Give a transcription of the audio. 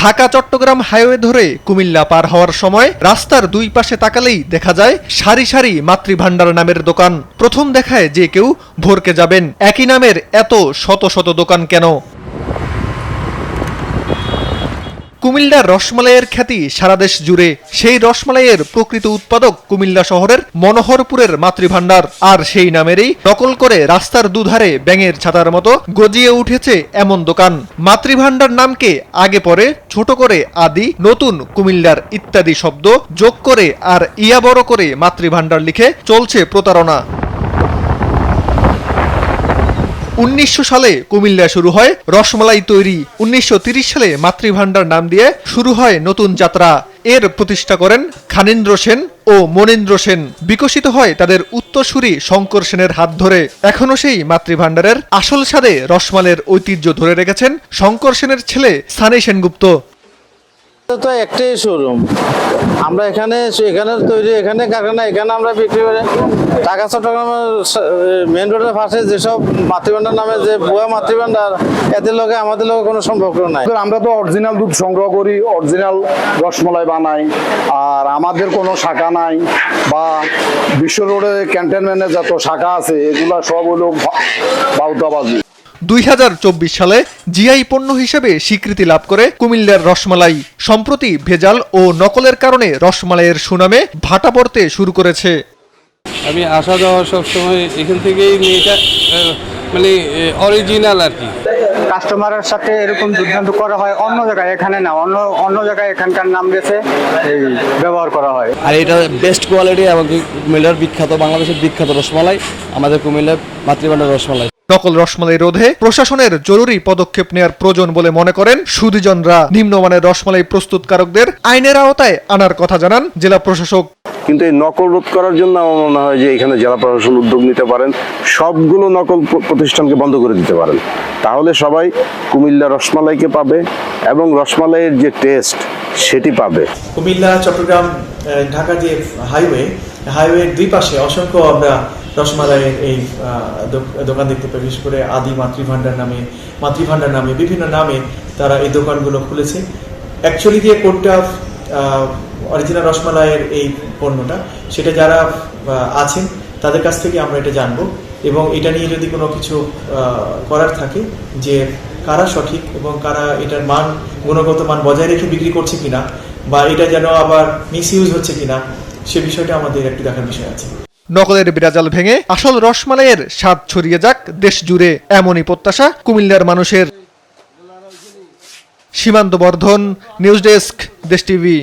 Dhaka Chittagong highway ধরে কুমিল্লা পার হওয়ার সময় রাস্তার দুই পাশে তাকালেই দেখা যায় সারি সারি মাতৃভান্ডার নামের দোকান। প্রথম দেখায় যে কেউ ভরকে যাবেন, একই নামের এত শত শত দোকান কেন? কুমিল্লার রসমালাইয়ের খ্যাতি সারা দেশ জুড়ে। সেই রসমালাইয়ের প্রকৃত উৎপাদক কুমিল্লা শহরের মনোহরপুরের মাতৃভান্ডার, আর সেই নামেরই নকল করে রাস্তার দুধারে ব্যাঙের ছাতার মতো গজিয়ে উঠেছে এমন দোকান। মাতৃভান্ডার নামকে আগে পরে ছোট করে আদি, নতুন, কুমিল্লার ইত্যাদি শব্দ যোগ করে আর ইয়া বড় করে মাতৃভান্ডার লিখে চলছে প্রতারণা। 1900 সালে কুমিল্লা শুরু হয় রসমালাই তৈরি। 1930 সালে মাতৃভান্ডার নাম দিয়ে শুরু হয় নতুন যাত্রা। এর প্রতিষ্ঠা করেন খানীন্দ্র সেন ও মনীন্দ্র সেন। বিকশিত হয় তাদের উত্তরসূরি শঙ্কর সেনের হাত ধরে। এখনো সেই মাতৃভান্ডারের আসল স্বাদে রসমালাইয়ের ঐতিহ্য ধরে রেখেছেন শঙ্কর সেনের ছেলে সানি সেনগুপ্ত। তো একটাই শোরুম, আমরা এখানে তৈরি, এখানে কারখানা, এখানে আমরা বিক্রি করে ঢাকা চট্টগ্রামের মেন রোডের পাশে যেসব মাতৃভান্ডার নামে যে ভুয়া মাতৃভান্ডার, এদের লগে আমাদের লগে কোনো সম্পর্ক নাই। আমরা তো অরিজিনাল দুধ সংগ্রহ করি, অরিজিনাল রসমালাই বানাই, আর আমাদের কোনো শাখা নাই বা বিশ্ব রোডে ক্যান্টনমেন্টে যত শাখা আছে এগুলা সব হলো বাউতাবাজি। 2024 সালে জিআই পণ্য হিসেবে স্বীকৃতি লাভ করে কুমিল্লার রসমালাই। সম্প্রতি ভেজাল ও নকলের কারণে রসমালাইয়ের সুনামে ভাটা পড়তে শুরু করেছে। আমি আসা যাওয়া সবসময় এখান থেকেই এটা মানে অরিজিনাল আর কি। কাস্টমারের সাথে এরকম দুর্দান্ত করা হয় অন্য জায়গায়, এখানে না, অন্য জায়গায় এখানকার নাম গেছে ব্যবহার করা হয়। আর এটা বেস্ট কোয়ালিটি এবং কুমিল্লার বিখ্যাত, বাংলাদেশের বিখ্যাত রসমালাই, আমাদের কুমিল্লার মাতৃভান্ডার রসমালাই। নকল রসমালাই রোধে প্রশাসনের জরুরি পদক্ষেপ নেওয়ার প্রয়োজন বলে মনে করেন সুধীজনরা। নিম্নমানের রসমালাই প্রস্তুতকারকদের আইনের আওতায় আনার কথা জানান জেলা প্রশাসক। কিন্তু এই নকল রোধ করার জন্য আমার মনে হয় যে এখানে জেলা প্রশাসন উদ্যোগ নিতে পারেন, সবগুলো নকল প্রতিষ্ঠানকে বন্ধ করে দিতে পারেন। তাহলে সবাই কুমিল্লা রসমালাইকে পাবে এবং রসমালাইয়ের যে টেস্ট সেটি পাবে। কুমিল্লা চট্টগ্রাম ঢাকা যে হাইওয়ের দুই পাশে অসংখ্য আমরা রসমালাইয়ের এই দোকান দেখতে পাই। বিশেষ করে আদি মাতৃভান্ডার নামে বিভিন্ন নামে তারা এই দোকানগুলো খুলেছে। অ্যাকচুয়ালি যে কোনটা অরিজিনাল রসমালাইয়ের এই পণ্যটা, সেটা যারা আছেন তাদের কাছ থেকে আমরা এটা জানবো, এবং এটা নিয়ে যদি কোনো কিছু করার থাকে যে কারা সঠিক এবং কারা এটার মান, গুণগত মান বজায় রেখে বিক্রি করছে কিনা, বা এটা যেন আবার মিসইউজ হচ্ছে কিনা, সে বিষয়টা আমাদের একটু দেখার বিষয় আছে। নকলের বিরাজাল ভেঙে আসল রসমালাইয়ের স্বাদ ছড়িয়ে যাক দেশ জুড়ে, এমনই প্রত্যাশা কুমিল্লার মানুষের। সীমান্ত বর্ধন, নিউজ ডেস্ক, দেশ টিভি।